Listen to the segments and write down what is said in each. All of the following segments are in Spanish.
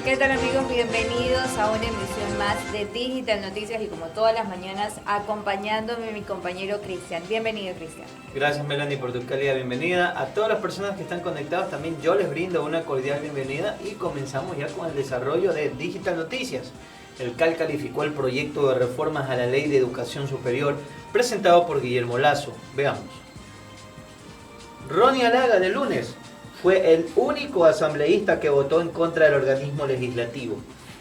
¿Qué tal amigos? Bienvenidos a una emisión más de Digital Noticias y como todas las mañanas acompañándome mi compañero Cristian. Bienvenido, Cristian. Gracias Melanie por tu cálida bienvenida. A todas las personas que están conectadas también yo les brindo una cordial bienvenida y comenzamos ya con el desarrollo de Digital Noticias. El CAL calificó el proyecto de reformas a la Ley de Educación Superior presentado por Guillermo Lasso. Veamos. Ronnie Alaga de lunes fue el único asambleísta que votó en contra del organismo legislativo.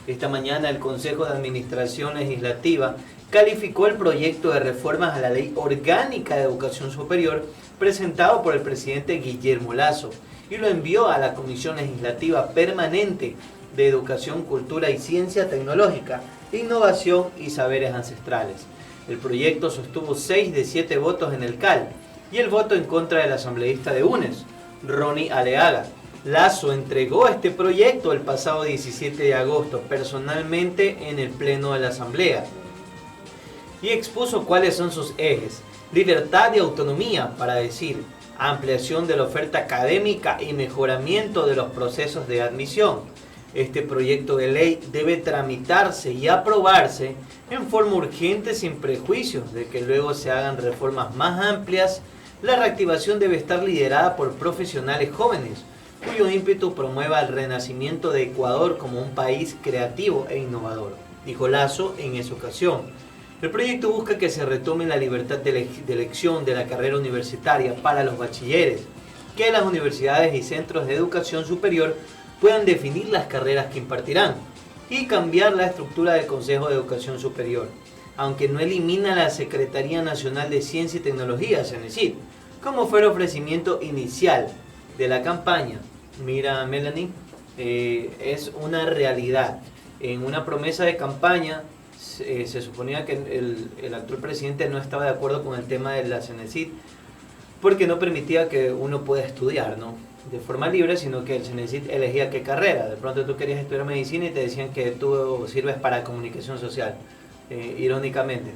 Esta mañana el Consejo de Administración Legislativa calificó el proyecto de reformas a la Ley Orgánica de Educación Superior presentado por el presidente Guillermo Lasso y lo envió a la Comisión Legislativa Permanente de Educación, Cultura y Ciencia Tecnológica, Innovación y Saberes Ancestrales. El proyecto sostuvo 6 de 7 votos en el CAL y el voto en contra del asambleísta de UNES, Ronnie Aleaga. Lasso entregó este proyecto el pasado 17 de agosto personalmente en el Pleno de la Asamblea y expuso cuáles son sus ejes: libertad y autonomía, para decir, ampliación de la oferta académica y mejoramiento de los procesos de admisión. Este proyecto de ley debe tramitarse y aprobarse en forma urgente sin prejuicios de que luego se hagan reformas más amplias. La reactivación debe estar liderada por profesionales jóvenes, cuyo ímpetu promueva el renacimiento de Ecuador como un país creativo e innovador, dijo Lasso en esa ocasión. El proyecto busca que se retome la libertad de elección de la carrera universitaria para los bachilleres, que las universidades y centros de educación superior puedan definir las carreras que impartirán y cambiar la estructura del Consejo de Educación Superior, aunque no elimina la Secretaría Nacional de Ciencia y Tecnología, CENESID, como fue el ofrecimiento inicial de la campaña. Mira, Melanie, es una realidad. En una promesa de campaña se suponía que el actual presidente no estaba de acuerdo con el tema de la CENESID porque no permitía que uno pueda estudiar, ¿no?, de forma libre, sino que el CENESID elegía qué carrera. De pronto tú querías estudiar medicina y te decían que tú sirves para comunicación social, irónicamente.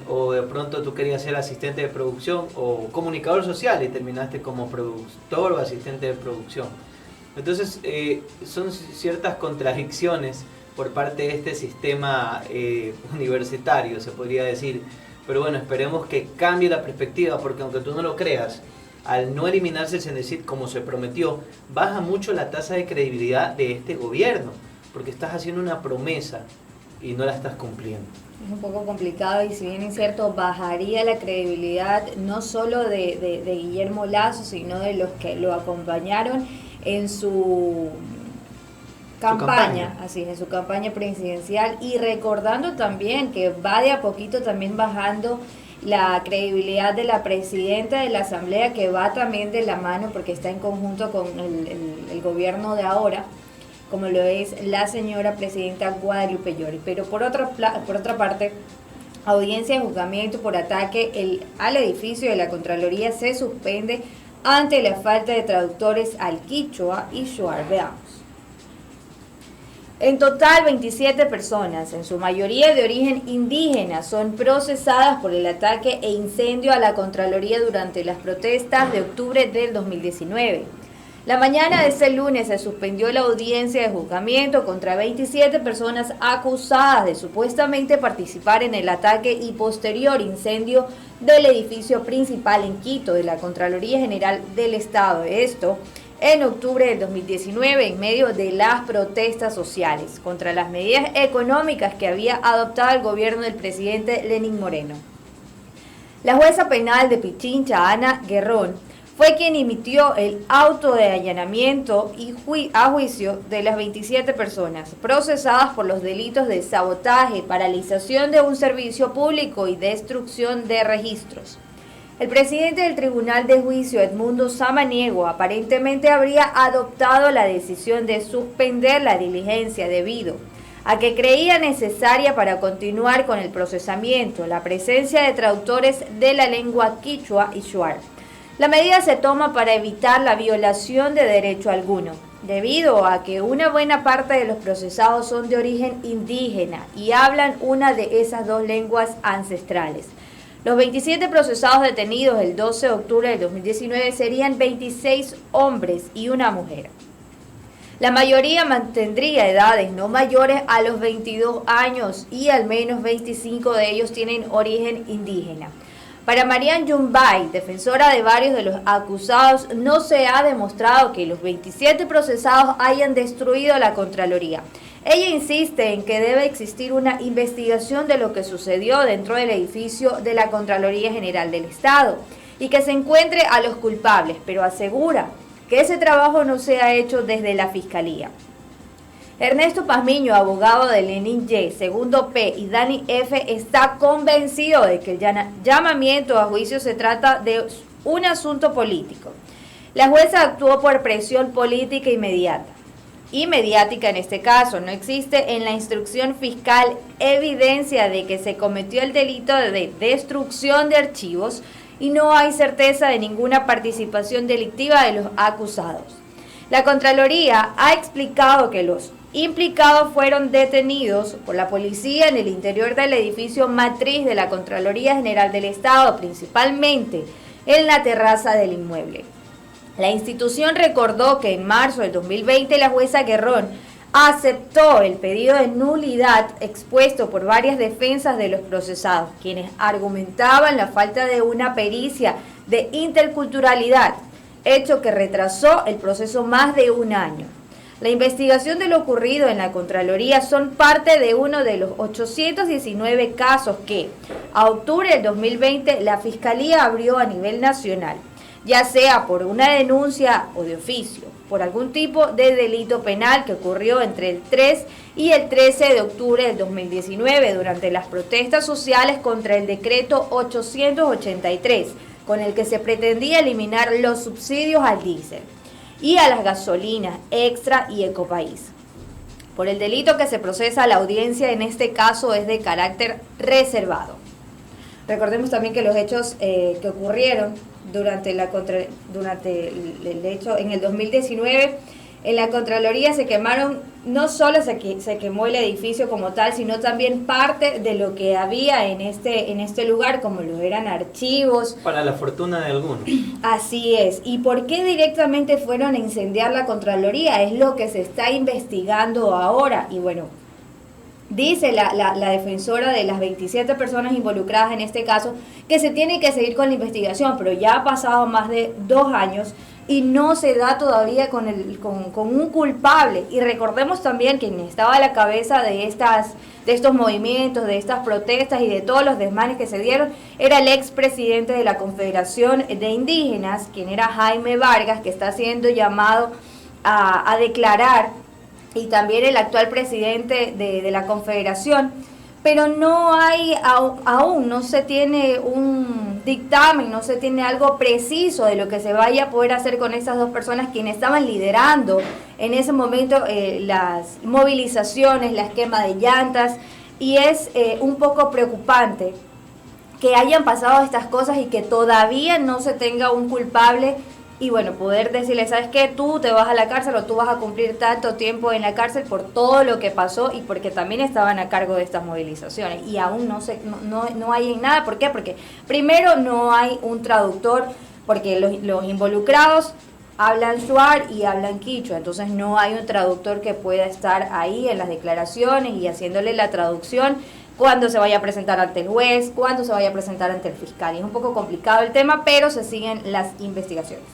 O de pronto tú querías ser asistente de producción o comunicador social y terminaste como productor o asistente de producción. Entonces son ciertas contradicciones por parte de este sistema universitario, se podría decir. Pero bueno, esperemos que cambie la perspectiva, porque aunque tú no lo creas, al no eliminarse el CENESID como se prometió, baja mucho la tasa de credibilidad de este gobierno, porque estás haciendo una promesa y no la estás cumpliendo. Es un poco complicado y si bien es cierto, bajaría la credibilidad no solo de Guillermo Lasso, sino de los que lo acompañaron en su campaña, así, en su campaña presidencial, y recordando también que va de a poquito también bajando la credibilidad de la presidenta de la Asamblea, que va también de la mano porque está en conjunto con el gobierno de ahora, como lo es la señora presidenta Guadalupe Llori. Pero por otra parte, audiencia de juzgamiento por ataque al edificio de la Contraloría se suspende ante la falta de traductores al quichua y shuar. Veamos. En total, 27 personas, en su mayoría de origen indígena, son procesadas por el ataque e incendio a la Contraloría durante las protestas de octubre del 2019. La mañana de ese lunes se suspendió la audiencia de juzgamiento contra 27 personas acusadas de supuestamente participar en el ataque y posterior incendio del edificio principal en Quito de la Contraloría General del Estado. Esto en octubre del 2019, en medio de las protestas sociales contra las medidas económicas que había adoptado el gobierno del presidente Lenín Moreno. La jueza penal de Pichincha, Ana Guerrón, fue quien emitió el auto de allanamiento y a juicio de las 27 personas procesadas por los delitos de sabotaje, paralización de un servicio público y destrucción de registros. El presidente del Tribunal de Juicio, Edmundo Samaniego, aparentemente habría adoptado la decisión de suspender la diligencia debido a que creía necesaria para continuar con el procesamiento la presencia de traductores de la lengua quichua y shuar. La medida se toma para evitar la violación de derecho alguno, debido a que una buena parte de los procesados son de origen indígena y hablan una de esas dos lenguas ancestrales. Los 27 procesados detenidos el 12 de octubre del 2019 serían 26 hombres y una mujer. La mayoría mantendría edades no mayores a los 22 años y al menos 25 de ellos tienen origen indígena. Para Marian Yumbay, defensora de varios de los acusados, no se ha demostrado que los 27 procesados hayan destruido la Contraloría. Ella insiste en que debe existir una investigación de lo que sucedió dentro del edificio de la Contraloría General del Estado y que se encuentre a los culpables, pero asegura que ese trabajo no se ha hecho desde la Fiscalía. Ernesto Pazmiño, abogado de Lenín Y, Segundo P y Dani F, está convencido de que el llamamiento a juicio se trata de un asunto político. La jueza actuó por presión política inmediata y mediática en este caso. No existe en la instrucción fiscal evidencia de que se cometió el delito de destrucción de archivos y no hay certeza de ninguna participación delictiva de los acusados. La Contraloría ha explicado que los implicados fueron detenidos por la policía en el interior del edificio matriz de la Contraloría General del Estado, principalmente en la terraza del inmueble. La institución recordó que en marzo del 2020 la jueza Guerrón aceptó el pedido de nulidad expuesto por varias defensas de los procesados, quienes argumentaban la falta de una pericia de interculturalidad, hecho que retrasó el proceso más de un año. La investigación de lo ocurrido en la Contraloría son parte de uno de los 819 casos que, a octubre del 2020, la Fiscalía abrió a nivel nacional, ya sea por una denuncia o de oficio, por algún tipo de delito penal que ocurrió entre el 3 y el 13 de octubre del 2019 durante las protestas sociales contra el decreto 883, con el que se pretendía eliminar los subsidios al diésel y a las gasolinas Extra y Ecopaís. Por el delito que se procesa, la audiencia en este caso es de carácter reservado. Recordemos también que los hechos que ocurrieron durante el hecho en el 2019 en la Contraloría se quemaron, no solo se quemó el edificio como tal, sino también parte de lo que había en este lugar, como lo eran archivos. Para la fortuna de algunos. Así es. ¿Y por qué directamente fueron a incendiar la Contraloría? Es lo que se está investigando ahora. Y bueno, dice la defensora de las 27 personas involucradas en este caso que se tiene que seguir con la investigación, pero ya ha pasado más de 2 años y no se da todavía con un culpable. Y recordemos también que quien estaba a la cabeza de estos movimientos, de estas protestas y de todos los desmanes que se dieron, era el expresidente de la Confederación de Indígenas, quien era Jaime Vargas, que está siendo llamado a declarar, y también el actual presidente de la Confederación, pero no hay, aún no se tiene un dictamen, no se tiene algo preciso de lo que se vaya a poder hacer con estas 2 personas quienes estaban liderando en ese momento las movilizaciones, la quema de llantas, y es un poco preocupante que hayan pasado estas cosas y que todavía no se tenga un culpable. Y bueno, poder decirle, ¿sabes qué? Tú te vas a la cárcel o tú vas a cumplir tanto tiempo en la cárcel por todo lo que pasó y porque también estaban a cargo de estas movilizaciones. Y aún no hay nada. ¿Por qué? Porque primero no hay un traductor, porque los involucrados hablan shuar y hablan quichua. Entonces no hay un traductor que pueda estar ahí en las declaraciones y haciéndole la traducción cuando se vaya a presentar ante el juez, cuando se vaya a presentar ante el fiscal. Y es un poco complicado el tema, pero se siguen las investigaciones.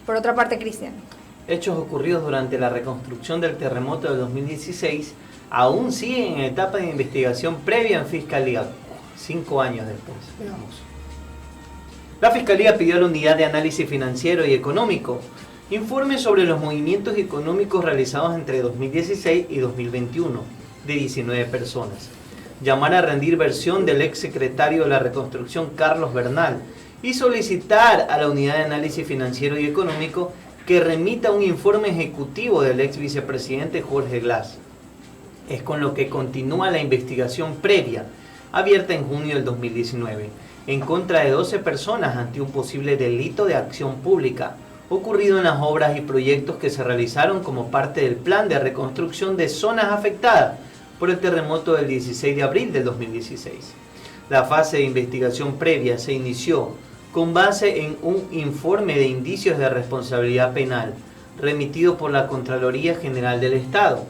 Por otra parte, Cristian. Hechos ocurridos durante la reconstrucción del terremoto de 2016 aún siguen en etapa de investigación previa en Fiscalía, 5 años después. Veamos. La Fiscalía pidió a la Unidad de Análisis Financiero y Económico informe sobre los movimientos económicos realizados entre 2016 y 2021 de 19 personas. Llamar a rendir versión del ex secretario de la Reconstrucción, Carlos Bernal, y solicitar a la Unidad de Análisis Financiero y Económico que remita un informe ejecutivo del ex vicepresidente Jorge Glass. Es con lo que continúa la investigación previa, abierta en junio del 2019, en contra de 12 personas ante un posible delito de acción pública, ocurrido en las obras y proyectos que se realizaron como parte del plan de reconstrucción de zonas afectadas por el terremoto del 16 de abril del 2016. La fase de investigación previa se inició con base en un informe de indicios de responsabilidad penal, remitido por la Contraloría General del Estado.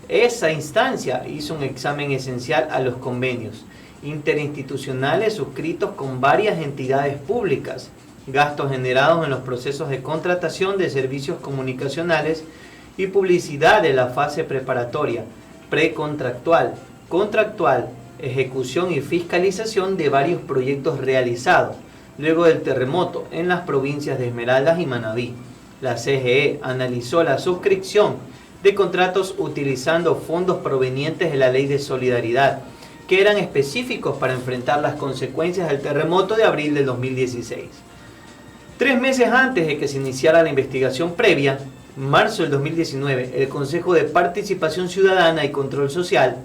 Esa instancia hizo un examen esencial a los convenios interinstitucionales suscritos con varias entidades públicas, gastos generados en los procesos de contratación de servicios comunicacionales y publicidad de la fase preparatoria, precontractual, contractual, ejecución y fiscalización de varios proyectos realizados luego del terremoto en las provincias de Esmeraldas y Manabí. La CGE analizó la suscripción de contratos utilizando fondos provenientes de la Ley de Solidaridad, que eran específicos para enfrentar las consecuencias del terremoto de abril del 2016. 3 meses antes de que se iniciara la investigación previa, marzo del 2019, el Consejo de Participación Ciudadana y Control Social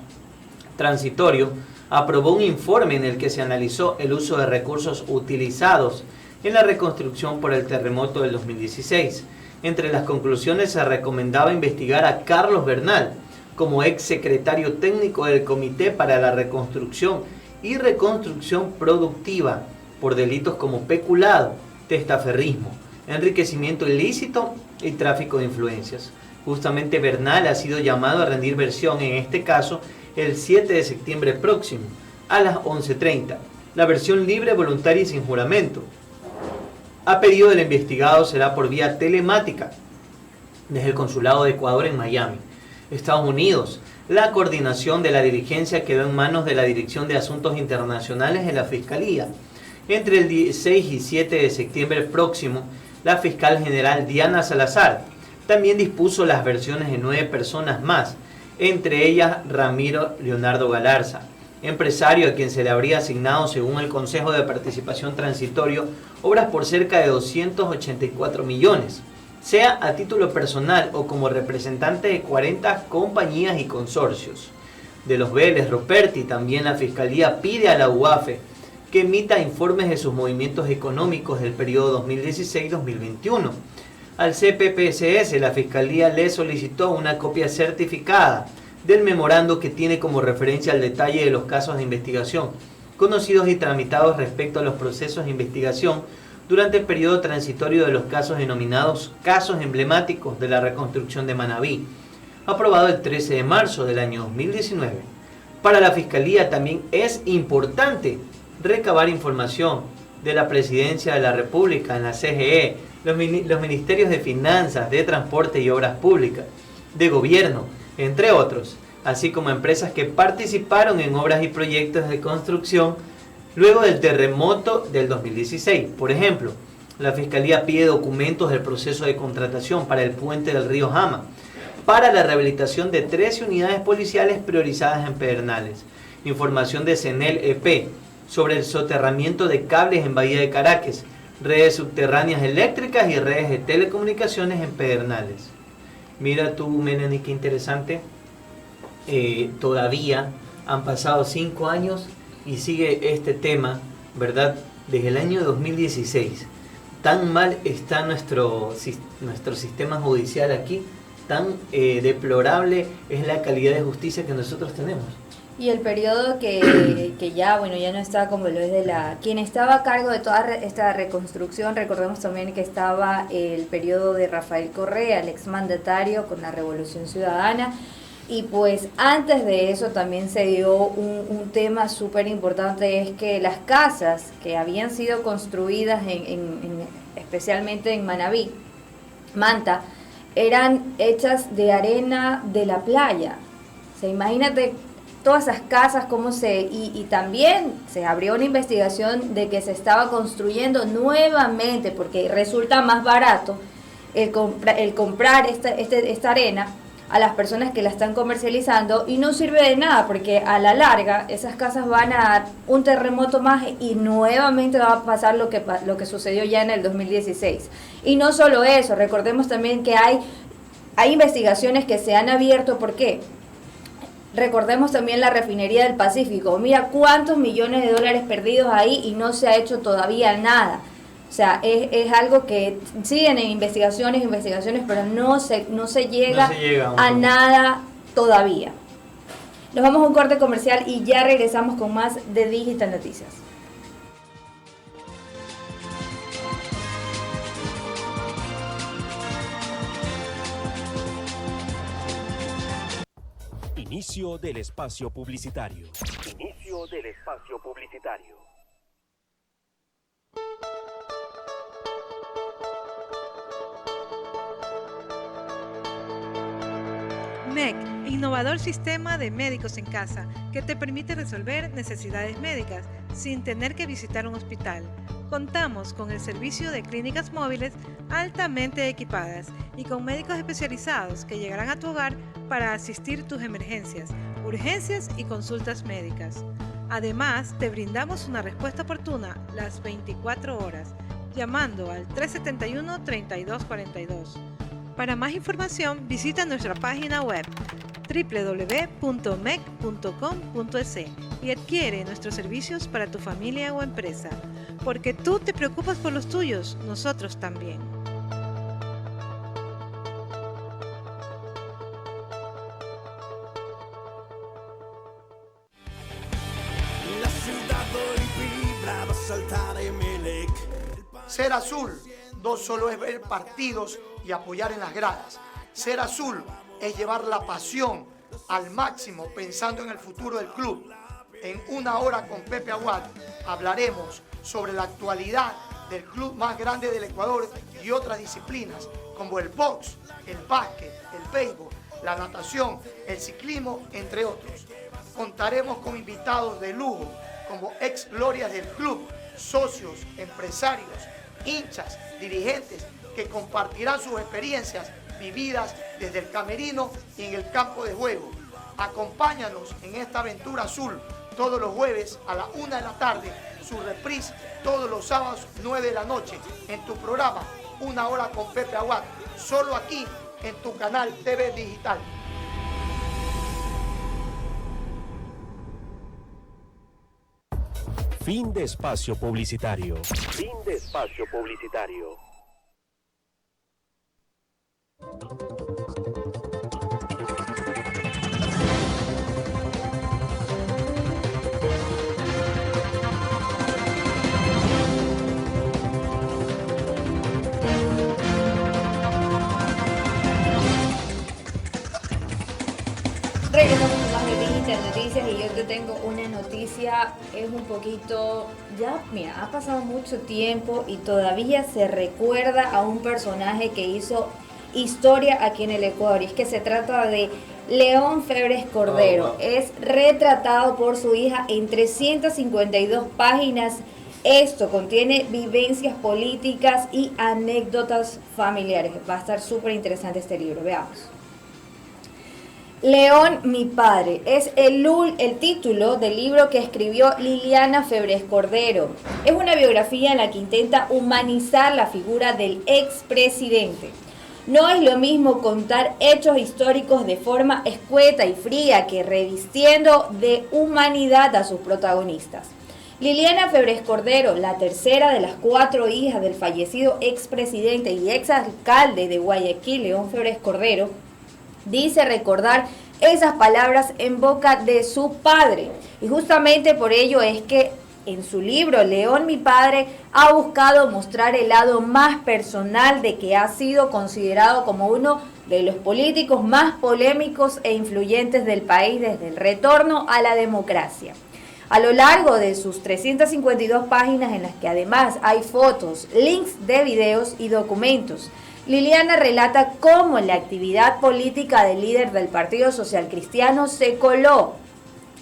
Transitorio aprobó un informe en el que se analizó el uso de recursos utilizados en la reconstrucción por el terremoto del 2016. Entre las conclusiones se recomendaba investigar a Carlos Bernal como ex secretario técnico del Comité para la Reconstrucción y Reconstrucción Productiva por delitos como peculado, testaferrismo, enriquecimiento ilícito y tráfico de influencias. Justamente Bernal ha sido llamado a rendir versión en este caso el 7 de septiembre próximo, a las 11:30. La versión libre, voluntaria y sin juramento. A pedido del investigado será por vía telemática, desde el Consulado de Ecuador en Miami, Estados Unidos. La coordinación de la diligencia quedó en manos de la Dirección de Asuntos Internacionales de la Fiscalía. Entre el 6 y 7 de septiembre próximo, la fiscal general Diana Salazar también dispuso las versiones de 9 personas más, entre ellas Ramiro Leonardo Galarza, empresario a quien se le habría asignado, según el Consejo de Participación Transitorio, obras por cerca de 284 millones, sea a título personal o como representante de 40 compañías y consorcios. De los Vélez Roperti, también la Fiscalía pide a la UAFE que emita informes de sus movimientos económicos del periodo 2016-2021. Al CPPCS, la Fiscalía le solicitó una copia certificada del memorando que tiene como referencia el detalle de los casos de investigación, conocidos y tramitados respecto a los procesos de investigación durante el periodo transitorio de los casos denominados casos emblemáticos de la reconstrucción de Manabí, aprobado el 13 de marzo del año 2019. Para la Fiscalía también es importante recabar información de la Presidencia de la República en la CGE, los ministerios de Finanzas, de Transporte y Obras Públicas, de Gobierno, entre otros, así como empresas que participaron en obras y proyectos de construcción luego del terremoto del 2016. Por ejemplo, la Fiscalía pide documentos del proceso de contratación para el puente del río Jama, para la rehabilitación de 13 unidades policiales priorizadas en Pedernales, información de CENEL EP sobre el soterramiento de cables en Bahía de Caracas, redes subterráneas eléctricas y redes de telecomunicaciones en Pedernales. Mira tú, Meneni, qué interesante. Todavía han pasado 5 años y sigue este tema, ¿verdad? Desde el año 2016. Tan mal está nuestro sistema judicial aquí, tan deplorable es la calidad de justicia que nosotros tenemos. Y el periodo que ya, bueno, ya no está como lo es de quien estaba a cargo de toda esta reconstrucción. Recordemos también que estaba el periodo de Rafael Correa, el exmandatario con la Revolución Ciudadana. Y pues antes de eso también se dio un tema súper importante, es que las casas que habían sido construidas especialmente en Manabí, Manta, eran hechas de arena de la playa. O sea, imagínate todas esas casas, y también se abrió una investigación de que se estaba construyendo nuevamente, porque resulta más barato el comprar esta arena a las personas que la están comercializando, y no sirve de nada porque a la larga esas casas van a dar un terremoto más y nuevamente va a pasar lo que sucedió ya en el 2016. Y no solo eso, recordemos también que hay investigaciones que se han abierto. ¿Por qué? Recordemos también la refinería del Pacífico. Mira cuántos millones de dólares perdidos ahí y no se ha hecho todavía nada. O sea, es algo que siguen en investigaciones, pero no se llega a nada todavía. Nos vamos a un corte comercial y ya regresamos con más de Digital Noticias. Inicio del espacio publicitario. Inicio del espacio publicitario. MEC, innovador sistema de médicos en casa, que te permite resolver necesidades médicas sin tener que visitar un hospital. Contamos con el servicio de clínicas móviles altamente equipadas y con médicos especializados que llegarán a tu hogar para asistir tus emergencias, urgencias y consultas médicas. Además, te brindamos una respuesta oportuna las 24 horas, llamando al 371-3242. Para más información, visita nuestra página web www.mec.com.es y adquiere nuestros servicios para tu familia o empresa. Porque tú te preocupas por los tuyos, nosotros también. La ciudad hoy vibra, va a saltar Emelec. Ser azul no solo es ver partidos y apoyar en las gradas. Ser azul es llevar la pasión al máximo pensando en el futuro del club. En Una Hora con Pepe Aguad hablaremos sobre la actualidad del club más grande del Ecuador y otras disciplinas como el box, el básquet, el béisbol, la natación, el ciclismo, entre otros. Contaremos con invitados de lujo como ex glorias del club, socios, empresarios, hinchas, dirigentes que compartirán sus experiencias vividas desde el camerino y en el campo de juego. Acompáñanos en esta aventura azul todos los jueves a la 1 de la tarde, su reprise todos los sábados 9 de la noche en tu programa Una Hora con Pepe Aguad, solo aquí en tu canal TV Digital. Fin de espacio publicitario. Fin de espacio publicitario. Regresamos con más de Internoticias y yo te tengo una noticia, es un poquito, ya mira, ha pasado mucho tiempo y todavía se recuerda a un personaje que hizo historia aquí en el Ecuador, y es que se trata de León Febres Cordero. Es retratado por su hija en 352 páginas. Esto contiene vivencias políticas y anécdotas familiares. Va a estar súper interesante este libro, veamos. León, mi padre, es el título del libro que escribió Liliana Febres Cordero. Es una biografía en la que intenta humanizar la figura del expresidente. No es lo mismo contar hechos históricos de forma escueta y fría que revistiendo de humanidad a sus protagonistas. Liliana Febres Cordero, la tercera de las 4 hijas del fallecido expresidente y exalcalde de Guayaquil, León Febres Cordero, dice recordar esas palabras en boca de su padre. Y justamente por ello es que en su libro, León, mi padre, ha buscado mostrar el lado más personal de que ha sido considerado como uno de los políticos más polémicos e influyentes del país desde el retorno a la democracia. A lo largo de sus 352 páginas, en las que además hay fotos, links de videos y documentos, Liliana relata cómo la actividad política del líder del Partido Social Cristiano se coló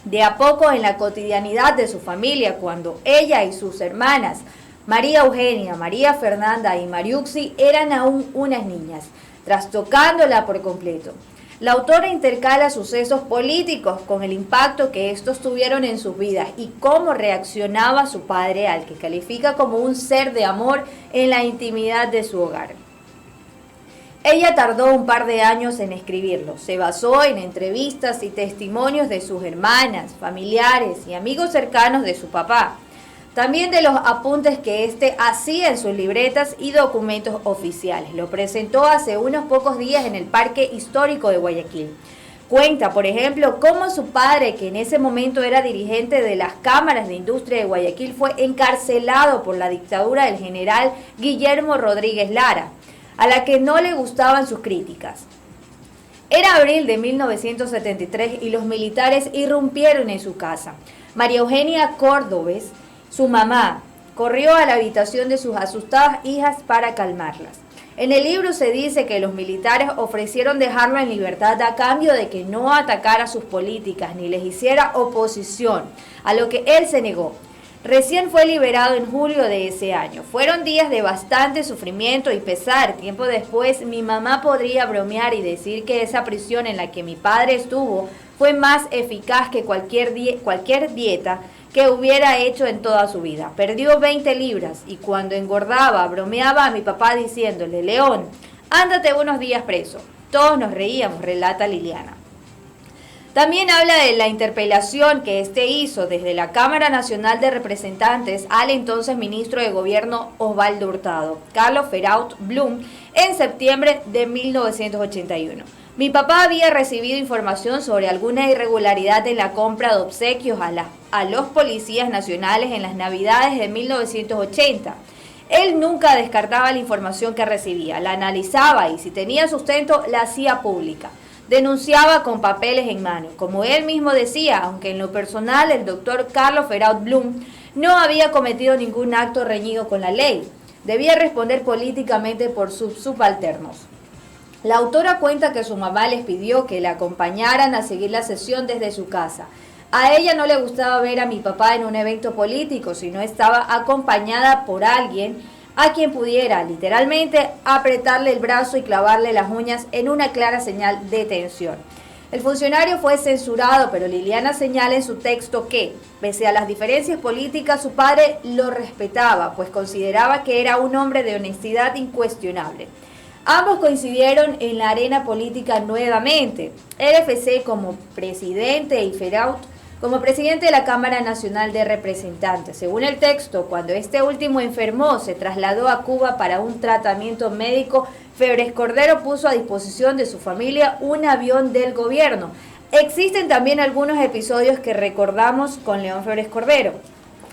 de a poco en la cotidianidad de su familia cuando ella y sus hermanas, María Eugenia, María Fernanda y Mariuxi, eran aún unas niñas, trastocándola por completo. La autora intercala sucesos políticos con el impacto que estos tuvieron en sus vidas y cómo reaccionaba su padre, al que califica como un ser de amor en la intimidad de su hogar. Ella tardó un par de años en escribirlo. Se basó en entrevistas y testimonios de sus hermanas, familiares y amigos cercanos de su papá. También de los apuntes que éste hacía en sus libretas y documentos oficiales. Lo presentó hace unos pocos días en el Parque Histórico de Guayaquil. Cuenta, por ejemplo, cómo su padre, que en ese momento era dirigente de las cámaras de industria de Guayaquil, fue encarcelado por la dictadura del general Guillermo Rodríguez Lara, a la que no le gustaban sus críticas. Era abril de 1973 y los militares irrumpieron en su casa. María Eugenia Córdobes, su mamá, corrió a la habitación de sus asustadas hijas para calmarlas. En el libro se dice que los militares ofrecieron dejarlo en libertad a cambio de que no atacara sus políticas ni les hiciera oposición, a lo que él se negó. Recién fue liberado en julio de ese año. Fueron días de bastante sufrimiento y pesar. Tiempo después, mi mamá podría bromear y decir que esa prisión en la que mi padre estuvo fue más eficaz que cualquier dieta que hubiera hecho en toda su vida. Perdió 20 libras y cuando engordaba, bromeaba a mi papá diciéndole: León, ándate unos días preso. Todos nos reíamos, relata Liliana. También habla de la interpelación que este hizo desde la Cámara Nacional de Representantes al entonces ministro de Gobierno Osvaldo Hurtado, Carlos Feraut Blum, en septiembre de 1981. Mi papá había recibido información sobre alguna irregularidad en la compra de obsequios a los policías nacionales en las Navidades de 1980. Él nunca descartaba la información que recibía, la analizaba y si tenía sustento la hacía pública. Denunciaba con papeles en mano. Como él mismo decía, aunque en lo personal el doctor Carlos Feraut Blum no había cometido ningún acto reñido con la ley, debía responder políticamente por sus subalternos. La autora cuenta que su mamá les pidió que la acompañaran a seguir la sesión desde su casa. A ella no le gustaba ver a mi papá en un evento político, sino estaba acompañada por alguien a quien pudiera, literalmente, apretarle el brazo y clavarle las uñas en una clara señal de tensión. El funcionario fue censurado, pero Liliana señala en su texto que, pese a las diferencias políticas, su padre lo respetaba, pues consideraba que era un hombre de honestidad incuestionable. Ambos coincidieron en la arena política nuevamente, el FC como presidente y Feraut como presidente de la Cámara Nacional de Representantes. Según el texto, cuando este último enfermó, se trasladó a Cuba para un tratamiento médico, Febres Cordero puso a disposición de su familia un avión del gobierno. Existen también algunos episodios que recordamos con León Febres Cordero,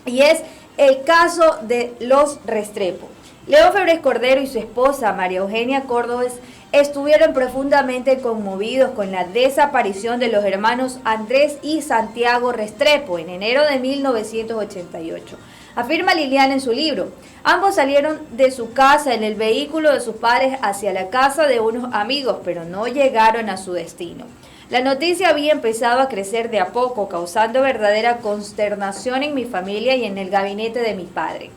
y es el caso de los Restrepo. León Febres Cordero y su esposa, María Eugenia Córdobes, estuvieron profundamente conmovidos con la desaparición de los hermanos Andrés y Santiago Restrepo en enero de 1988. Afirma Liliana en su libro, ambos salieron de su casa en el vehículo de sus padres hacia la casa de unos amigos, pero no llegaron a su destino. La noticia había empezado a crecer de a poco, causando verdadera consternación en mi familia y en el gabinete de mi padre.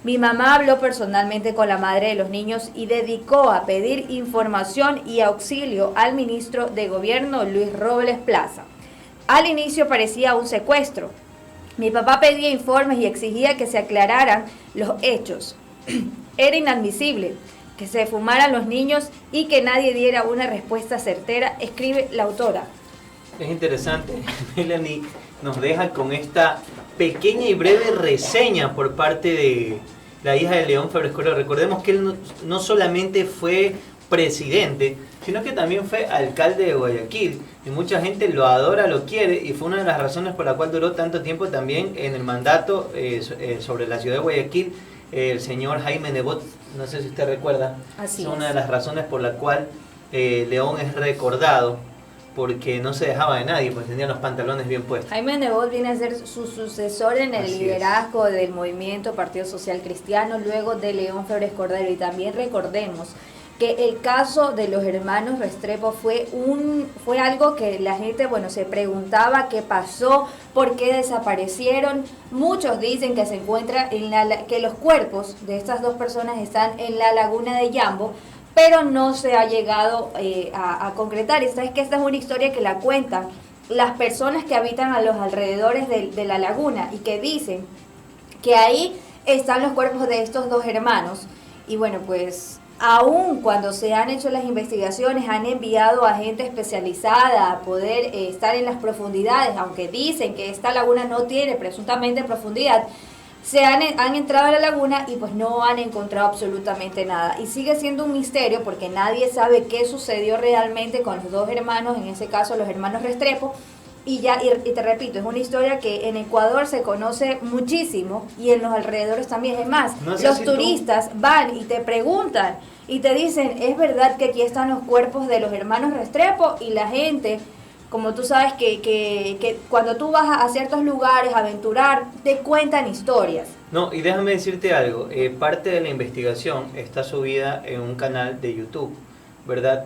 Mi mamá habló personalmente con la madre de los niños y dedicó a pedir información y auxilio al ministro de Gobierno, Luis Robles Plaza. Al inicio parecía un secuestro. Mi papá pedía informes y exigía que se aclararan los hechos. Era inadmisible que se fumaran los niños y que nadie diera una respuesta certera, escribe la autora. Es interesante, Melanie nos deja con esta pequeña y breve reseña por parte de la hija de León Febres Cordero. Recordemos que él no solamente fue presidente, sino que también fue alcalde de Guayaquil. Y mucha gente lo adora, lo quiere, y fue una de las razones por la cual duró tanto tiempo también en el mandato sobre la ciudad de Guayaquil. El señor Jaime Nebot, no sé si usted recuerda, es una de las razones por la cual León es recordado, porque no se dejaba de nadie, pues tenía los pantalones bien puestos. Jaime Nebot viene a ser su sucesor en el liderazgo del movimiento Partido Social Cristiano, luego de León Febres Cordero. Y también recordemos que el caso de los hermanos Restrepo fue algo que la gente, se preguntaba qué pasó, por qué desaparecieron. Muchos dicen que se encuentra que los cuerpos de estas dos personas están en la laguna de Yambo, pero no se ha llegado a concretar. Y sabes que esta es una historia que la cuentan las personas que habitan a los alrededores de la laguna y que dicen que ahí están los cuerpos de estos dos hermanos. Y aún cuando se han hecho las investigaciones, han enviado a gente especializada a poder estar en las profundidades, aunque dicen que esta laguna no tiene presuntamente profundidad. Han entrado a la laguna y no han encontrado absolutamente nada. Y sigue siendo un misterio porque nadie sabe qué sucedió realmente con los dos hermanos, en ese caso los hermanos Restrepo. Y te repito, es una historia que en Ecuador se conoce muchísimo y en los alrededores también. Es más, los turistas van y te preguntan y te dicen, es verdad que aquí están los cuerpos de los hermanos Restrepo, y la gente, como tú sabes que cuando tú vas a ciertos lugares a aventurar, te cuentan historias. No, y déjame decirte algo, parte de la investigación está subida en un canal de YouTube, ¿verdad?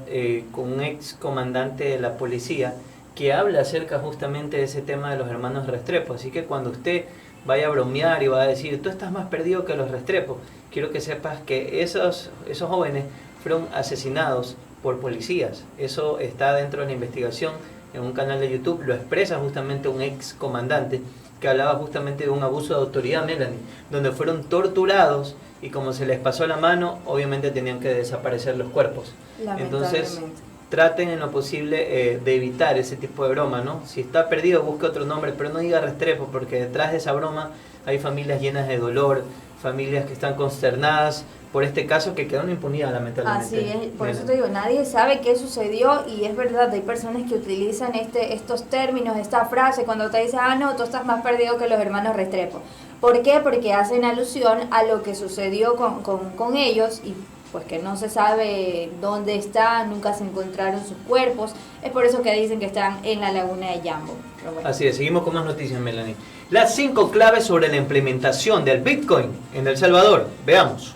Con un ex comandante de la policía que habla acerca justamente de ese tema de los hermanos Restrepo. Así que cuando usted vaya a bromear y va a decir, tú estás más perdido que los Restrepo, quiero que sepas que esos jóvenes fueron asesinados por policías. Eso está dentro de la investigación en un canal de YouTube, lo expresa justamente un ex comandante que hablaba justamente de un abuso de autoridad, Melanie, donde fueron torturados y como se les pasó la mano, obviamente tenían que desaparecer los cuerpos. Entonces, traten en lo posible de evitar ese tipo de broma, ¿no? Si está perdido, busque otro nombre, pero no diga Restrepo, porque detrás de esa broma hay familias llenas de dolor, familias que están consternadas por este caso que quedó en impunidad, lamentablemente. Así es, por eso te digo, nadie sabe qué sucedió, y es verdad, hay personas que utilizan estos términos, esta frase, cuando te dicen, no, tú estás más perdido que los hermanos Restrepo. ¿Por qué? Porque hacen alusión a lo que sucedió con ellos, y pues que no se sabe dónde están, nunca se encontraron sus cuerpos. Es por eso que dicen que están en la laguna de Yambo. Bueno. Así es, seguimos con más noticias, Melanie. Las 5 claves sobre la implementación del Bitcoin en El Salvador. Veamos.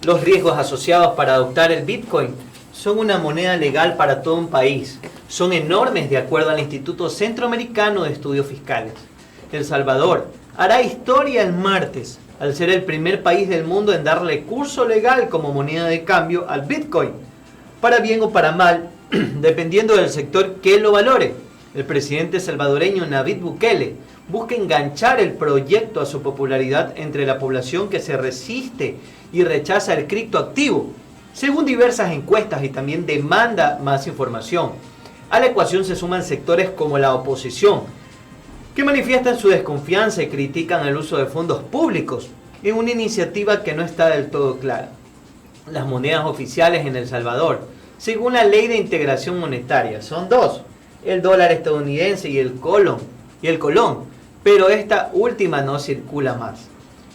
Los riesgos asociados para adoptar el Bitcoin son una moneda legal para todo un país. Son enormes de acuerdo al Instituto Centroamericano de Estudios Fiscales. El Salvador hará historia el martes al ser el primer país del mundo en darle curso legal como moneda de cambio al Bitcoin, para bien o para mal, dependiendo del sector que lo valore. El presidente salvadoreño Nayib Bukele busca enganchar el proyecto a su popularidad entre la población que se resiste y rechaza el criptoactivo, según diversas encuestas, y también demanda más información. A la ecuación se suman sectores como la oposición, que manifiestan su desconfianza y critican el uso de fondos públicos en una iniciativa que no está del todo clara. Las monedas oficiales en El Salvador, según la Ley de Integración Monetaria, son 2, el dólar estadounidense y el colón, pero esta última no circula más.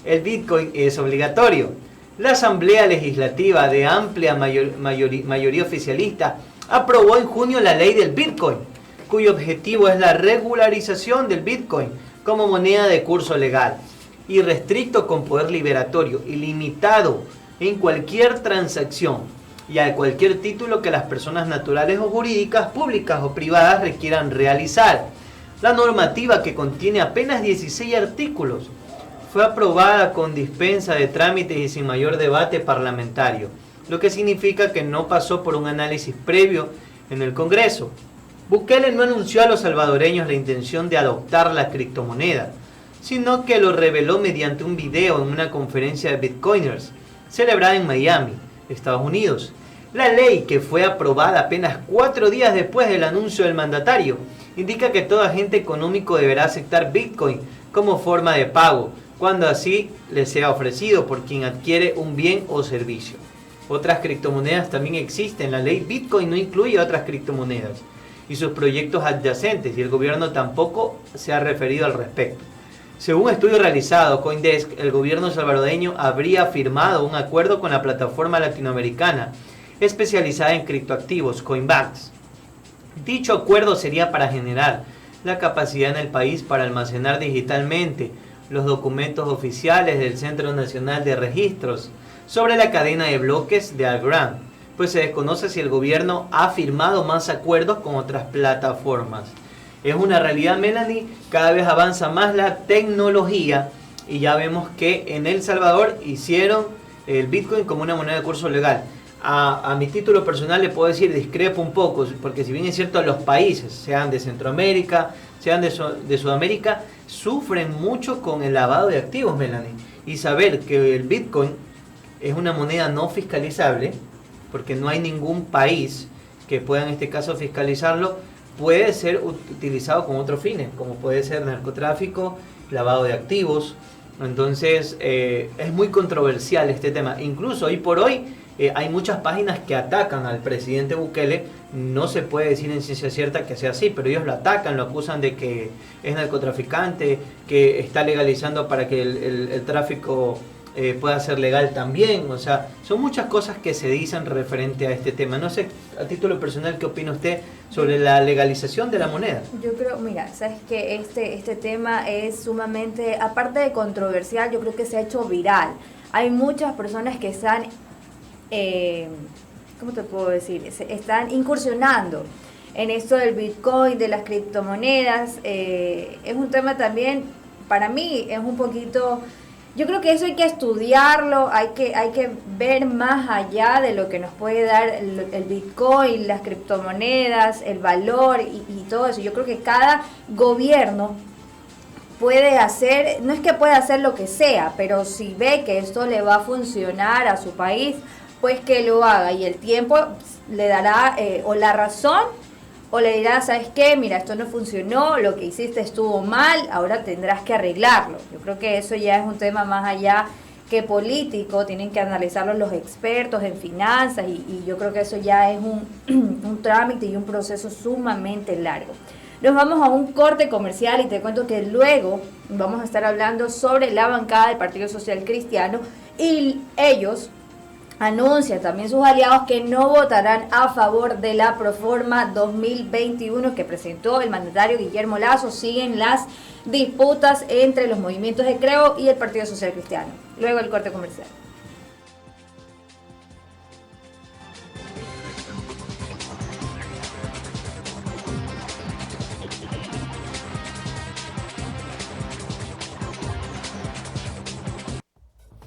El Bitcoin es obligatorio. La Asamblea Legislativa de amplia mayoría oficialista aprobó en junio la ley del Bitcoin, cuyo objetivo es la regularización del Bitcoin como moneda de curso legal, irrestricto con poder liberatorio, ilimitado en cualquier transacción y a cualquier título que las personas naturales o jurídicas, públicas o privadas requieran realizar. La normativa, que contiene apenas 16 artículos, fue aprobada con dispensa de trámites y sin mayor debate parlamentario, lo que significa que no pasó por un análisis previo en el Congreso. Bukele no anunció a los salvadoreños la intención de adoptar la criptomoneda, sino que lo reveló mediante un video en una conferencia de Bitcoiners celebrada en Miami, Estados Unidos. La ley, que fue aprobada apenas 4 días después del anuncio del mandatario, indica que todo agente económico deberá aceptar Bitcoin como forma de pago, cuando así le sea ofrecido por quien adquiere un bien o servicio. Otras criptomonedas también existen. La ley Bitcoin no incluye otras criptomonedas y sus proyectos adyacentes, y el gobierno tampoco se ha referido al respecto. Según estudio realizado CoinDesk, el gobierno salvadoreño habría firmado un acuerdo con la plataforma latinoamericana especializada en criptoactivos, Coinbase. Dicho acuerdo sería para generar la capacidad en el país para almacenar digitalmente los documentos oficiales del Centro Nacional de Registros sobre la cadena de bloques de Algorand, pues se desconoce si el gobierno ha firmado más acuerdos con otras plataformas. Es una realidad, Melanie, cada vez avanza más la tecnología y ya vemos que en El Salvador hicieron el Bitcoin como una moneda de curso legal. A mi título personal le puedo decir, discrepo un poco, porque si bien es cierto, los países, sean de Centroamérica, sean de Sudamérica, sufren mucho con el lavado de activos, Melanie. Y saber que el Bitcoin es una moneda no fiscalizable, porque no hay ningún país que pueda en este caso fiscalizarlo, puede ser utilizado con otros fines, como puede ser narcotráfico, lavado de activos. Entonces es muy controversial este tema. Incluso hoy por hoy hay muchas páginas que atacan al presidente Bukele. No se puede decir en ciencia cierta que sea así, pero ellos lo atacan, lo acusan de que es narcotraficante, que está legalizando para que el tráfico pueda ser legal también. O sea, son muchas cosas que se dicen referente a este tema. No sé, a título personal, ¿qué opina usted sobre la legalización de la moneda? Yo creo, mira, sabes que este tema es sumamente, aparte de controversial, yo creo que se ha hecho viral. Hay muchas personas que están, ¿cómo te puedo decir? Están incursionando en esto del Bitcoin, de las criptomonedas. Es un tema también, para mí, es un poquito... Yo creo que eso hay que estudiarlo, hay que ver más allá de lo que nos puede dar el Bitcoin, las criptomonedas, el valor y todo eso. Yo creo que cada gobierno puede hacer, no es que pueda hacer lo que sea, pero si ve que esto le va a funcionar a su país, pues que lo haga, y el tiempo le dará o la razón o le dirá, ¿sabes qué? Mira, esto no funcionó, lo que hiciste estuvo mal, ahora tendrás que arreglarlo. Yo creo que eso ya es un tema más allá que político, tienen que analizarlo los expertos en finanzas y yo creo que eso ya es un trámite y un proceso sumamente largo. Nos vamos a un corte comercial y te cuento que luego vamos a estar hablando sobre la bancada del Partido Social Cristiano y ellos anuncian también sus aliados que no votarán a favor de la Proforma 2021 que presentó el mandatario Guillermo Lasso. Siguen las disputas entre los movimientos de Creo y el Partido Social Cristiano. Luego el corte comercial.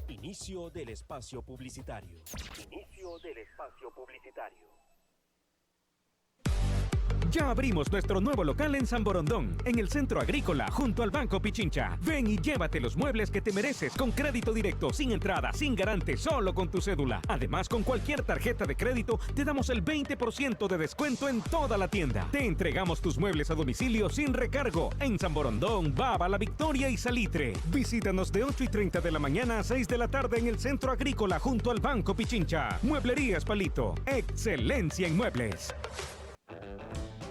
Inicio del espacio publicitario. Inicio del espacio publicitario. Ya abrimos nuestro nuevo local en San Borondón, en el Centro Agrícola, junto al Banco Pichincha. Ven y llévate los muebles que te mereces con crédito directo, sin entrada, sin garante, solo con tu cédula. Además, con cualquier tarjeta de crédito, te damos el 20% de descuento en toda la tienda. Te entregamos tus muebles a domicilio sin recargo en San Borondón, Baba, La Victoria y Salitre. Visítanos de 8:30 de la mañana a 6 de la tarde en el Centro Agrícola, junto al Banco Pichincha. Mueblerías Palito, excelencia en muebles.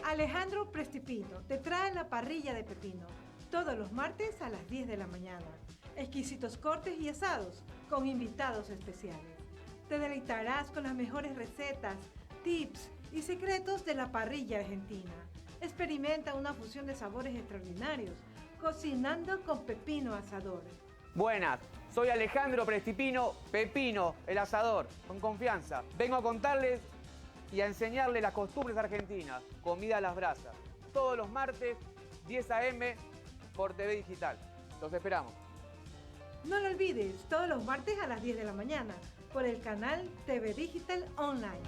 Alejandro Prestipino te trae la parrilla de pepino todos los martes a las 10 de la mañana. Exquisitos cortes y asados con invitados especiales. Te deleitarás con las mejores recetas, tips y secretos de la parrilla argentina. Experimenta una fusión de sabores extraordinarios, cocinando con Pepino Asador. Buenas, soy Alejandro Prestipino, Pepino, el asador, con confianza. Vengo a contarles y a enseñarles las costumbres argentinas, comida a las brasas. Todos los martes, 10 a.m. por TV Digital. Los esperamos. No lo olvides, todos los martes a las 10 de la mañana, por el canal TV Digital Online.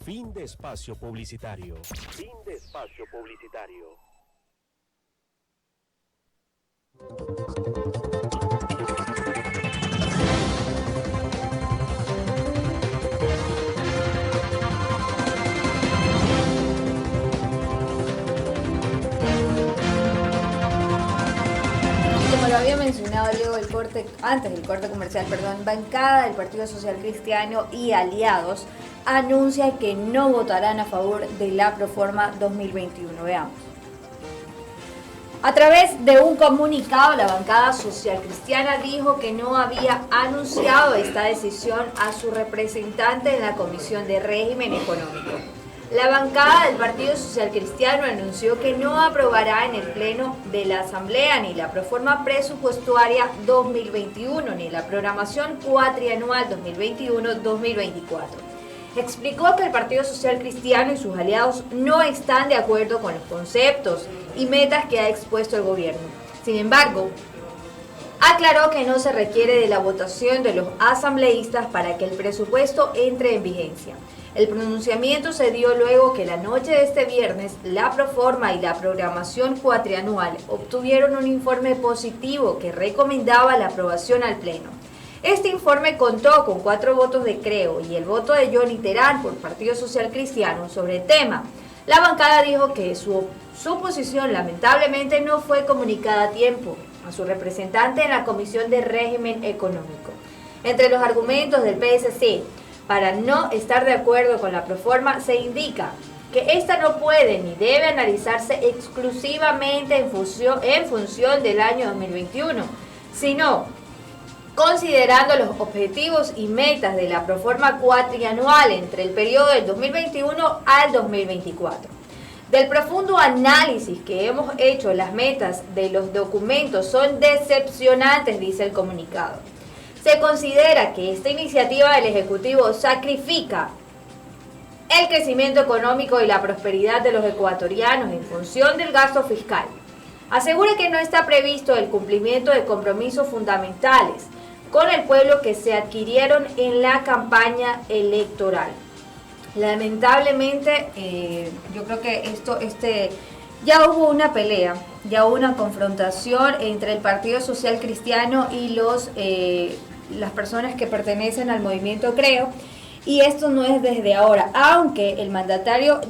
Fin de espacio publicitario. Fin de espacio publicitario. Como lo había mencionado luego del corte, antes del corte comercial, bancada del Partido Social Cristiano y aliados anuncia que no votarán a favor de la Proforma 2021. Veamos. A través de un comunicado, la bancada social cristiana dijo que no había anunciado esta decisión a su representante en la Comisión de Régimen Económico. La bancada del Partido Social Cristiano anunció que no aprobará en el Pleno de la Asamblea ni la Proforma Presupuestaria 2021 ni la Programación Cuatrianual 2021-2024. Explicó que el Partido Social Cristiano y sus aliados no están de acuerdo con los conceptos y metas que ha expuesto el gobierno. Sin embargo, aclaró que no se requiere de la votación de los asambleístas para que el presupuesto entre en vigencia. El pronunciamiento se dio luego que la noche de este viernes, la Proforma y la Programación Cuatrianual obtuvieron un informe positivo que recomendaba la aprobación al Pleno. Este informe contó con 4 votos de Creo y el voto de Johnny Terán por Partido Social Cristiano sobre el tema. La bancada dijo que su posición lamentablemente no fue comunicada a tiempo a su representante en la Comisión de Régimen Económico. Entre los argumentos del PSC para no estar de acuerdo con la Proforma se indica que esta no puede ni debe analizarse exclusivamente en función del año 2021, sino considerando los objetivos y metas de la proforma cuatrianual entre el periodo del 2021 al 2024. Del profundo análisis que hemos hecho, las metas de los documentos son decepcionantes, dice el comunicado. Se considera que esta iniciativa del Ejecutivo sacrifica el crecimiento económico y la prosperidad de los ecuatorianos en función del gasto fiscal. Asegura que no está previsto el cumplimiento de compromisos fundamentales con el pueblo que se adquirieron en la campaña electoral. Lamentablemente, yo creo que ya hubo una pelea, ya hubo una confrontación entre el Partido Social Cristiano y las personas que pertenecen al movimiento Creo, y esto no es desde ahora, aunque el mandatario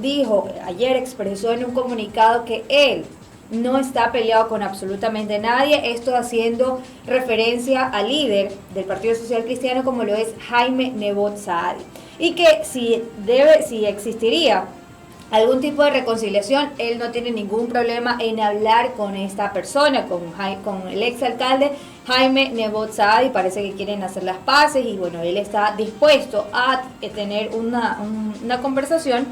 ayer expresó en un comunicado que él no está peleado con absolutamente nadie, esto haciendo referencia al líder del Partido Social Cristiano como lo es Jaime Nebot Saadi, y que si existiría algún tipo de reconciliación, él no tiene ningún problema en hablar con esta persona, con el exalcalde Jaime Nebot Saadi. Parece que quieren hacer las paces y bueno, él está dispuesto a tener una conversación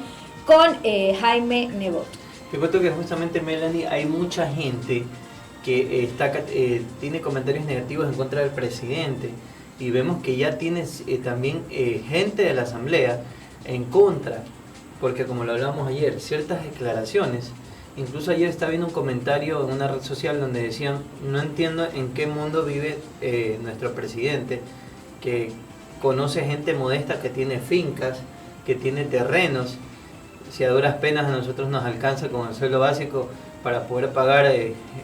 con Jaime Nebot. Te cuento que justamente, Melanie, hay mucha gente que tiene comentarios negativos en contra del presidente, y vemos que ya tienes también gente de la Asamblea en contra, porque como lo hablábamos ayer, ciertas declaraciones, incluso ayer estaba viendo un comentario en una red social donde decían: no entiendo en qué mundo vive nuestro presidente, que conoce gente modesta que tiene fincas, que tiene terrenos, si a duras penas a nosotros nos alcanza con el sueldo básico para poder pagar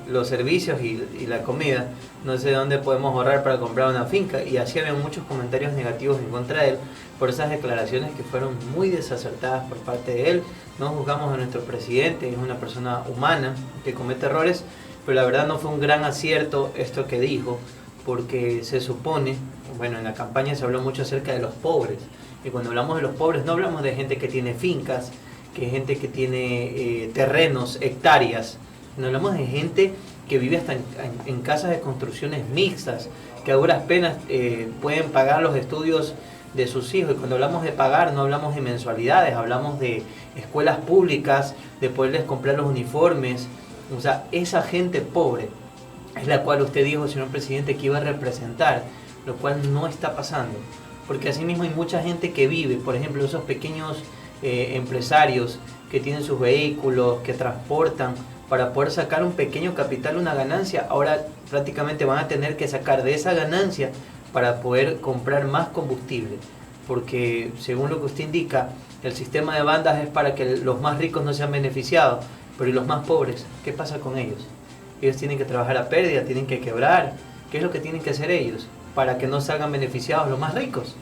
los servicios y la comida, no sé dónde podemos ahorrar para comprar una finca. Y así había muchos comentarios negativos en contra de él por esas declaraciones que fueron muy desacertadas por parte de él. No juzgamos a nuestro presidente, es una persona humana que comete errores, pero la verdad no fue un gran acierto esto que dijo, porque se supone, bueno, en la campaña se habló mucho acerca de los pobres, y cuando hablamos de los pobres no hablamos de gente que tiene fincas, que gente que tiene terrenos, hectáreas, no hablamos de gente que vive hasta en casas de construcciones mixtas, que a duras penas pueden pagar los estudios de sus hijos. Y cuando hablamos de pagar no hablamos de mensualidades, hablamos de escuelas públicas, de poderles comprar los uniformes. O sea, esa gente pobre es la cual usted dijo, señor presidente, que iba a representar, lo cual no está pasando, porque asimismo hay mucha gente que vive, por ejemplo, esos pequeños empresarios que tienen sus vehículos, que transportan para poder sacar un pequeño capital, una ganancia. Ahora prácticamente van a tener que sacar de esa ganancia para poder comprar más combustible, porque según lo que usted indica, el sistema de bandas es para que los más ricos no sean beneficiados, pero ¿y los más pobres? ¿Qué pasa con ellos? Ellos tienen que trabajar a pérdida, tienen que quebrar. ¿Qué es lo que tienen que hacer ellos para que no salgan beneficiados los más ricos?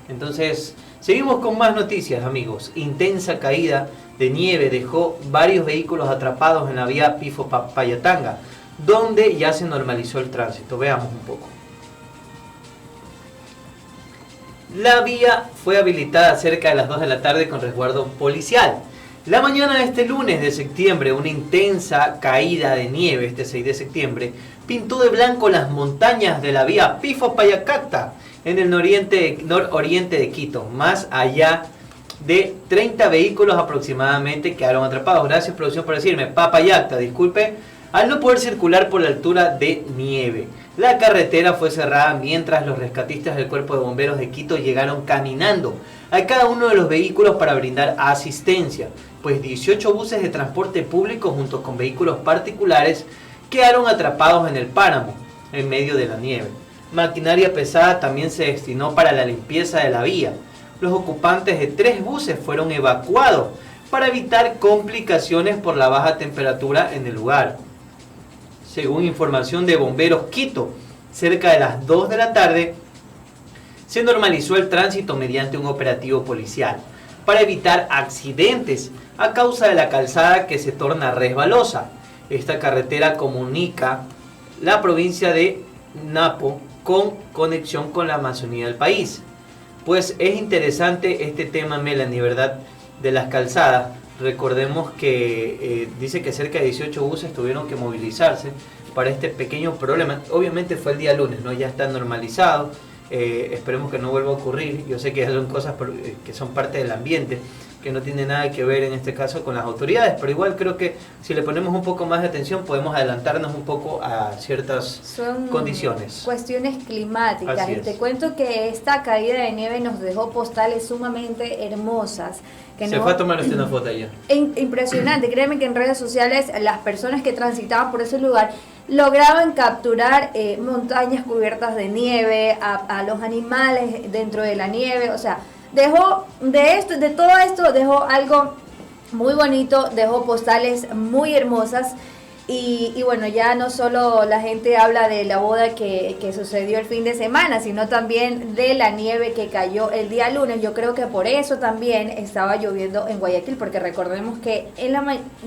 Entonces, seguimos con más noticias, amigos. Intensa caída de nieve dejó varios vehículos atrapados en la vía Pifo-Payatanga, donde ya se normalizó el tránsito. Veamos un poco. La vía fue habilitada cerca de las 2 de la tarde con resguardo policial. La mañana de este lunes de septiembre, una intensa caída de nieve, este 6 de septiembre, pintó de blanco las montañas de la vía Pifo-Payacata, en el nororiente de Quito. Más allá de 30 vehículos aproximadamente quedaron atrapados. Gracias, producción, por decirme. Papayacta, disculpe. Al no poder circular por la altura de nieve, la carretera fue cerrada mientras los rescatistas del Cuerpo de Bomberos de Quito llegaron caminando a cada uno de los vehículos para brindar asistencia, pues 18 buses de transporte público junto con vehículos particulares quedaron atrapados en el páramo en medio de la nieve. Maquinaria pesada también se destinó para la limpieza de la vía. Los ocupantes de 3 buses fueron evacuados para evitar complicaciones por la baja temperatura en el lugar. Según información de Bomberos Quito, cerca de las 2 de la tarde se normalizó el tránsito mediante un operativo policial para evitar accidentes a causa de la calzada que se torna resbalosa. Esta carretera comunica la provincia de Napo con conexión con la Amazonía del país. Pues es interesante este tema, Melanie, ¿verdad? de las calzadas. Recordemos que dice que cerca de 18 buses tuvieron que movilizarse para este pequeño problema. Obviamente fue el día lunes, ¿no? Ya está normalizado. Esperemos que no vuelva a ocurrir. Yo sé que son cosas que son parte del ambiente, que no tiene nada que ver en este caso con las autoridades, pero igual creo que si le ponemos un poco más de atención podemos adelantarnos un poco a ciertas condiciones. Cuestiones climáticas. Así Y es. te cuento que esta caída de nieve nos dejó postales sumamente hermosas. Que Se fue a tomar usted una foto allá. Impresionante, créeme que en redes sociales las personas que transitaban por ese lugar lograban capturar montañas cubiertas de nieve, a los animales dentro de la nieve, o sea, dejó de todo esto dejó algo muy bonito, dejó postales muy hermosas. Y bueno, ya no solo la gente habla de la boda que sucedió el fin de semana, sino también de la nieve que cayó el día lunes. Yo creo que por eso también estaba lloviendo en Guayaquil, porque recordemos que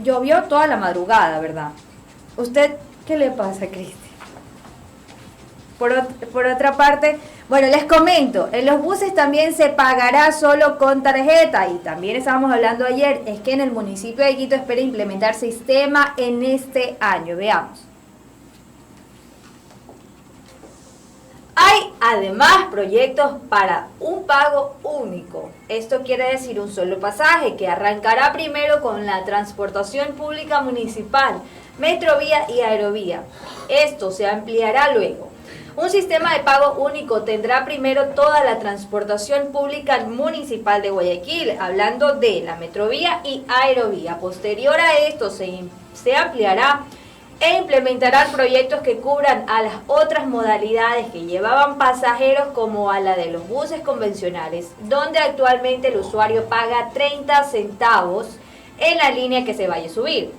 llovió toda la madrugada, ¿verdad? ¿Usted qué le pasa, Cristi? Por otra parte, bueno, les comento, en los buses también se pagará solo con tarjeta, y también estábamos hablando ayer, es que en el municipio de Quito espera implementar sistema en este año. Veamos. Hay además proyectos para un pago único. Esto quiere decir un solo pasaje que arrancará primero con la transportación pública municipal, Metrovía y Aerovía. Esto se ampliará luego. Un sistema de pago único tendrá primero toda la transportación pública municipal de Guayaquil, hablando de la Metrovía y Aerovía. Posterior a esto se ampliará e implementará proyectos que cubran a las otras modalidades que llevaban pasajeros, como a la de los buses convencionales, donde actualmente el usuario paga 30 centavos en la línea que se vaya a subir.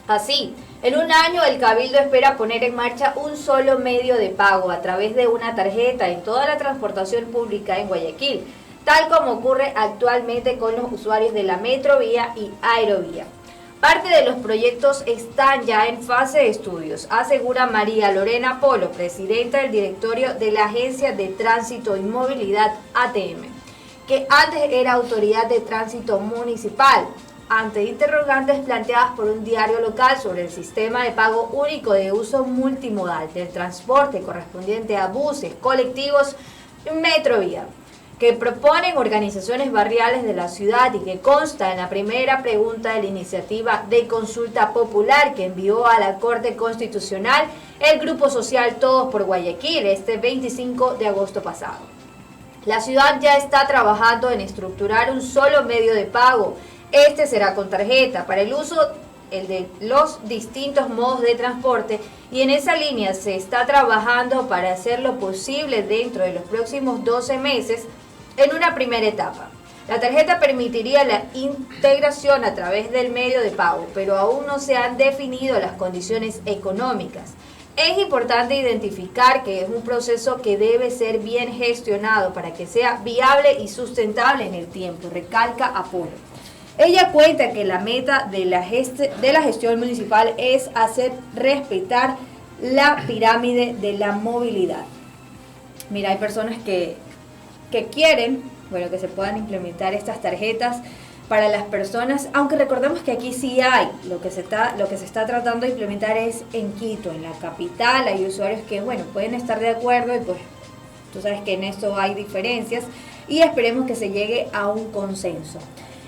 Así, en un año el Cabildo espera poner en marcha un solo medio de pago a través de una tarjeta en toda la transportación pública en Guayaquil, tal como ocurre actualmente con los usuarios de la Metrovía y Aerovía. Parte de los proyectos están ya en fase de estudios, asegura María Lorena Polo, presidenta del directorio de la Agencia de Tránsito y Movilidad ATM, que antes era Autoridad de Tránsito Municipal. Ante interrogantes planteadas por un diario local sobre el sistema de pago único de uso multimodal del transporte correspondiente a buses, colectivos y Metrovía, que proponen organizaciones barriales de la ciudad y que consta en la primera pregunta de la iniciativa de consulta popular que envió a la Corte Constitucional el Grupo Social Todos por Guayaquil este 25 de agosto pasado. La ciudad ya está trabajando en estructurar un solo medio de pago. Este será con tarjeta para el uso de los distintos modos de transporte, y en esa línea se está trabajando para hacerlo posible dentro de los próximos 12 meses en una primera etapa. La tarjeta permitiría la integración a través del medio de pago, pero aún no se han definido las condiciones económicas. Es importante identificar que es un proceso que debe ser bien gestionado para que sea viable y sustentable en el tiempo, recalca Apolo. Ella cuenta que la meta de la gestión municipal es hacer respetar la pirámide de la movilidad. Mira, hay personas que quieren, bueno, que se puedan implementar estas tarjetas para las personas, aunque recordemos que aquí sí hay, lo que se está tratando de implementar es en Quito, en la capital. Hay usuarios que, bueno, pueden estar de acuerdo, y pues tú sabes que en esto hay diferencias, y esperemos que se llegue a un consenso.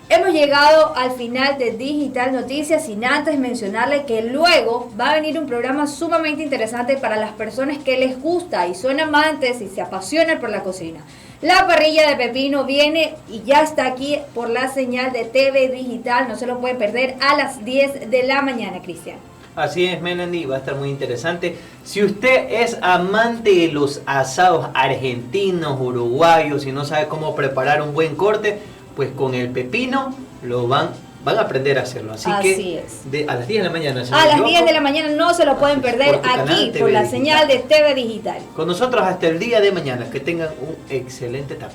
Hemos llegado al final de Digital Noticias, sin antes mencionarle que luego va a venir un programa sumamente interesante para las personas que les gusta y son amantes y se apasionan por la cocina. La parrilla de pepino viene y ya está aquí por la señal de TV Digital. No se lo pueden perder a las 10 de la mañana, Cristian. Así es, Melanie, va a estar muy interesante. Si usted es amante de los asados argentinos, uruguayos y no sabe cómo preparar un buen corte, pues con el pepino lo van a aprender a hacerlo. Así que es. A las 10 de la mañana. A las 10 de la mañana no se lo pueden perder aquí por la señal de TV Digital. Con nosotros hasta el día de mañana. Que tengan un excelente tarde.